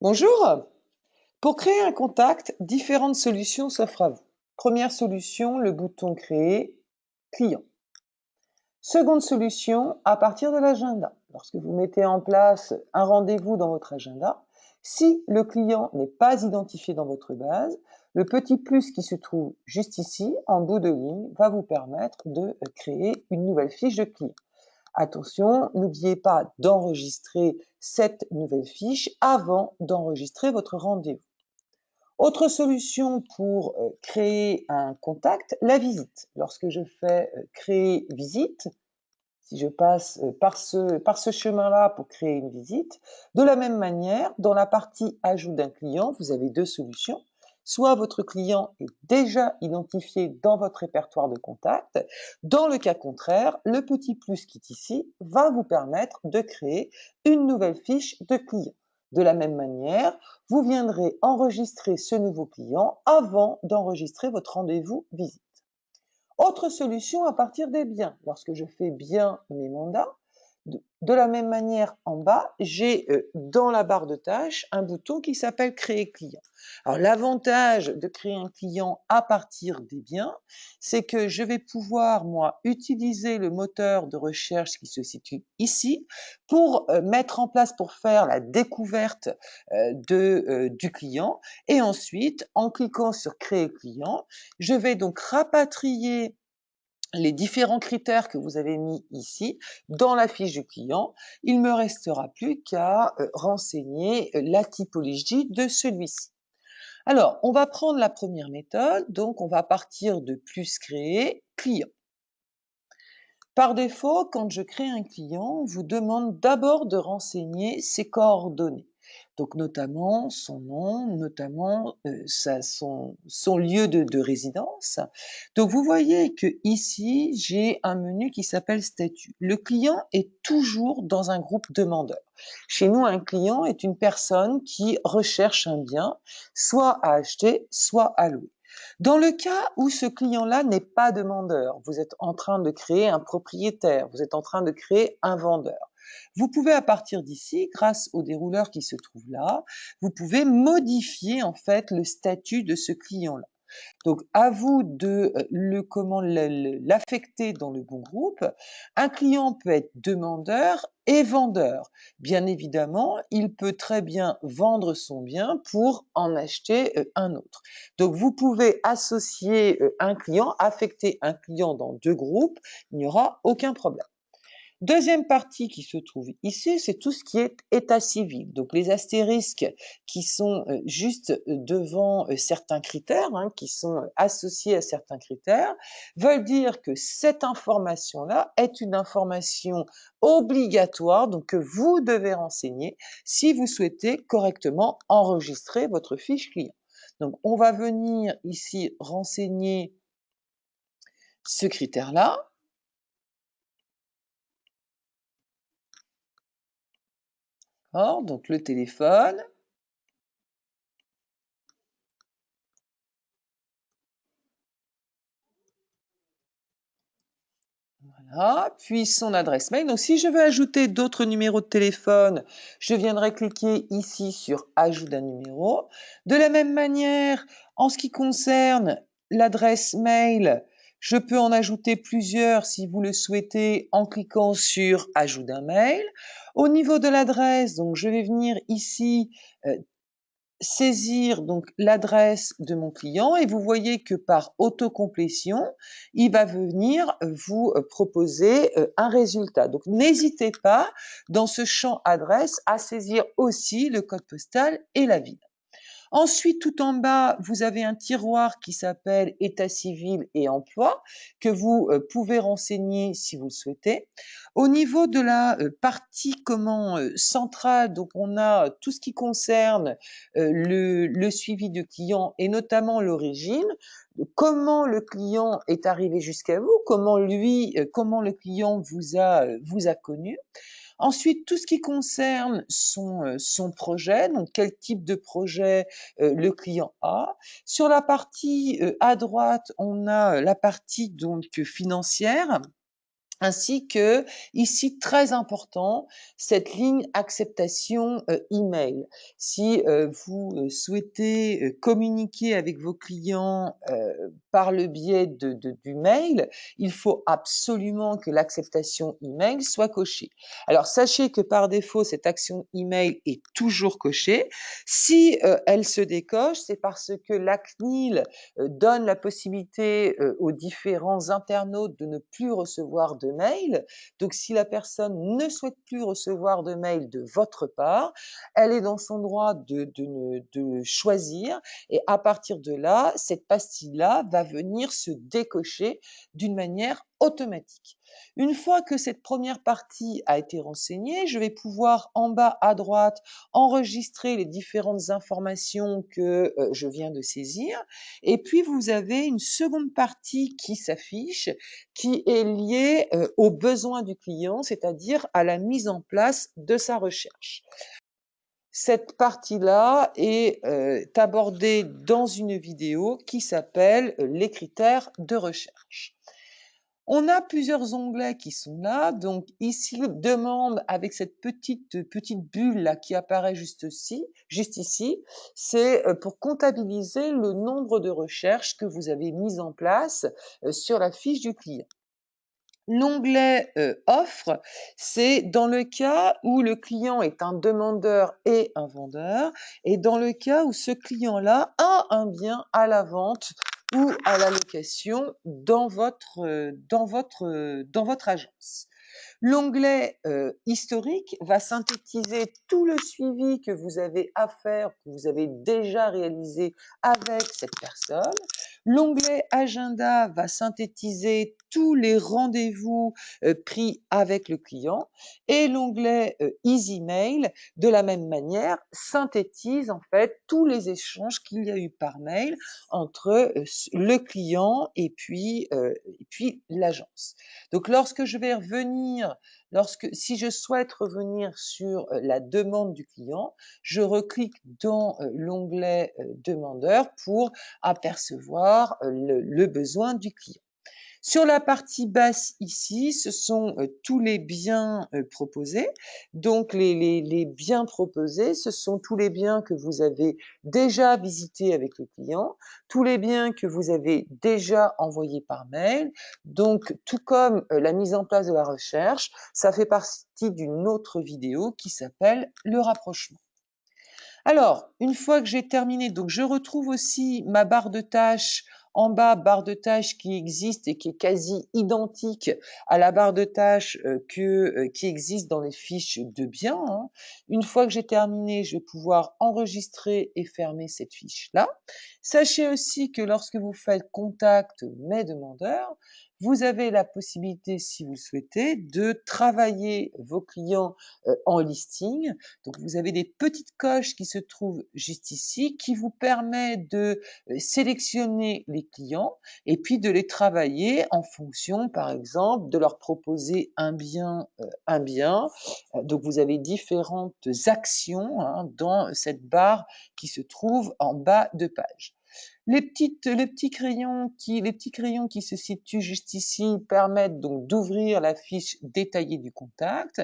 Bonjour. Pour créer un contact, différentes solutions s'offrent à vous. Première solution, le bouton Créer, client. Seconde solution, à partir de l'agenda. Lorsque vous mettez en place un rendez-vous dans votre agenda, si le client n'est pas identifié dans votre base, le petit plus qui se trouve juste ici, en bout de ligne, va vous permettre de créer une nouvelle fiche de client. Attention, n'oubliez pas d'enregistrer cette nouvelle fiche avant d'enregistrer votre rendez-vous. Autre solution pour créer un contact, la visite. Lorsque je fais créer visite, si je passe par ce chemin-là pour créer une visite, de la même manière, dans la partie ajout d'un client, vous avez deux solutions. Soit votre client est déjà identifié dans votre répertoire de contacts. Dans le cas contraire, le petit plus qui est ici va vous permettre de créer une nouvelle fiche de client. De la même manière, vous viendrez enregistrer ce nouveau client avant d'enregistrer votre rendez-vous visite. Autre solution à partir des biens. Lorsque je fais bien mes mandats, de la même manière en bas, j'ai dans la barre de tâches un bouton qui s'appelle Créer client. Alors l'avantage de créer un client à partir des biens, c'est que je vais pouvoir, moi, utiliser le moteur de recherche qui se situe ici pour mettre en place, pour faire la découverte du client. Et ensuite, en cliquant sur Créer client, je vais donc rapatrier les différents critères que vous avez mis ici dans la fiche du client. Il ne me restera plus qu'à renseigner la typologie de celui-ci. Alors, on va prendre la première méthode, donc on va partir de plus créer client. Par défaut, quand je crée un client, on vous demande d'abord de renseigner ses coordonnées. Donc notamment son nom, notamment son lieu de résidence. Donc vous voyez que ici, j'ai un menu qui s'appelle statut. Le client est toujours dans un groupe demandeur. Chez nous, un client est une personne qui recherche un bien, soit à acheter, soit à louer. Dans le cas où ce client-là n'est pas demandeur, vous êtes en train de créer un propriétaire, vous êtes en train de créer un vendeur. Vous pouvez à partir d'ici, grâce au dérouleur qui se trouve là, vous pouvez modifier en fait le statut de ce client-là. Donc, à vous de l'affecter dans le bon groupe. Un client peut être demandeur et vendeur. Bien évidemment, il peut très bien vendre son bien pour en acheter un autre. Donc, vous pouvez associer un client, affecter un client dans deux groupes, il n'y aura aucun problème. Deuxième partie qui se trouve ici, c'est tout ce qui est état civil. Donc les astérisques qui sont juste devant certains critères, hein, qui sont associés à certains critères, veulent dire que cette information-là est une information obligatoire, donc que vous devez renseigner si vous souhaitez correctement enregistrer votre fiche client. Donc on va venir ici renseigner ce critère-là. Donc le téléphone. Voilà, puis son adresse mail. Donc si je veux ajouter d'autres numéros de téléphone, je viendrai cliquer ici sur Ajout d'un numéro. De la même manière, en ce qui concerne l'adresse mail, je peux en ajouter plusieurs si vous le souhaitez en cliquant sur Ajout d'un mail. Au niveau de l'adresse, donc je vais venir ici saisir donc l'adresse de mon client et vous voyez que par autocomplétion, il va venir vous proposer un résultat. Donc n'hésitez pas dans ce champ adresse à saisir aussi le code postal et la ville. Ensuite, tout en bas, vous avez un tiroir qui s'appelle État civil et emploi que vous pouvez renseigner si vous le souhaitez. Au niveau de la partie centrale, donc on a tout ce qui concerne le suivi du client et notamment l'origine, comment le client est arrivé jusqu'à vous, comment le client vous a connu. Ensuite, tout ce qui concerne son projet, donc quel type de projet le client a. Sur la partie à droite, on a la partie donc financière Ainsi que, ici très important, cette ligne acceptation email. Si vous souhaitez communiquer avec vos clients par le biais du mail, il faut absolument que l'acceptation email soit cochée. Alors sachez que par défaut, cette action email est toujours cochée. Si elle se décoche, c'est parce que la CNIL donne la possibilité aux différents internautes de ne plus recevoir de mail. Donc, si la personne ne souhaite plus recevoir de mail de votre part, elle est dans son droit de choisir et à partir de là, cette pastille-là va venir se décocher d'une manière automatique. Une fois que cette première partie a été renseignée, je vais pouvoir en bas à droite enregistrer les différentes informations que je viens de saisir. Et puis, vous avez une seconde partie qui s'affiche, qui est liée aux besoins du client, c'est-à-dire à la mise en place de sa recherche. Cette partie-là est abordée dans une vidéo qui s'appelle les critères de recherche. On a plusieurs onglets qui sont là. Donc ici, demande avec cette petite bulle là qui apparaît juste ici, c'est pour comptabiliser le nombre de recherches que vous avez mises en place sur la fiche du client. L'onglet offre, c'est dans le cas où le client est un demandeur et un vendeur, et dans le cas où ce client-là a un bien à la vente ou à la location dans votre agence. L'onglet historique va synthétiser tout le suivi que vous avez à faire, que vous avez déjà réalisé avec cette personne. L'onglet agenda va synthétiser tous les rendez-vous pris avec le client. Et l'onglet Easy Mail, de la même manière, synthétise en fait tous les échanges qu'il y a eu par mail entre le client et puis l'agence. Donc, lorsque je vais revenir, si je souhaite revenir sur la demande du client, je reclique dans l'onglet demandeur pour apercevoir le besoin du client. Sur la partie basse ici, ce sont tous les biens proposés. Donc les biens proposés, ce sont tous les biens que vous avez déjà visités avec le client, tous les biens que vous avez déjà envoyés par mail. Donc tout comme la mise en place de la recherche, ça fait partie d'une autre vidéo qui s'appelle le rapprochement. Alors, une fois que j'ai terminé, donc je retrouve aussi ma barre de tâches en bas, barre de tâches qui existe et qui est quasi identique à la barre de tâches qui existe dans les fiches de biens, hein. Une fois que j'ai terminé, je vais pouvoir enregistrer et fermer cette fiche-là. Sachez aussi que lorsque vous faites contact mes demandeurs, vous avez la possibilité, si vous le souhaitez, de travailler vos clients en listing. Donc, vous avez des petites coches qui se trouvent juste ici, qui vous permettent de sélectionner les clients et puis de les travailler en fonction, par exemple, de leur proposer un bien. Donc, vous avez différentes actions hein, dans cette barre qui se trouve en bas de page. Les petits crayons qui se situent juste ici permettent donc d'ouvrir la fiche détaillée du contact.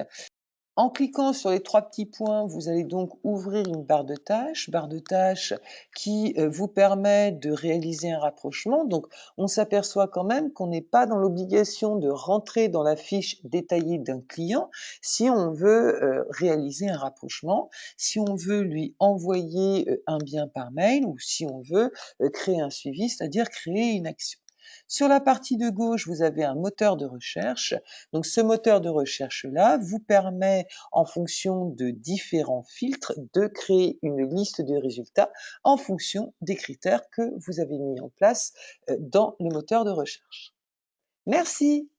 En cliquant sur les 3 petits points, vous allez donc ouvrir une barre de tâches qui vous permet de réaliser un rapprochement. Donc, on s'aperçoit quand même qu'on n'est pas dans l'obligation de rentrer dans la fiche détaillée d'un client si on veut réaliser un rapprochement, si on veut lui envoyer un bien par mail ou si on veut créer un suivi, c'est-à-dire créer une action. Sur la partie de gauche, vous avez un moteur de recherche. Donc, ce moteur de recherche-là vous permet, en fonction de différents filtres, de créer une liste de résultats en fonction des critères que vous avez mis en place dans le moteur de recherche. Merci.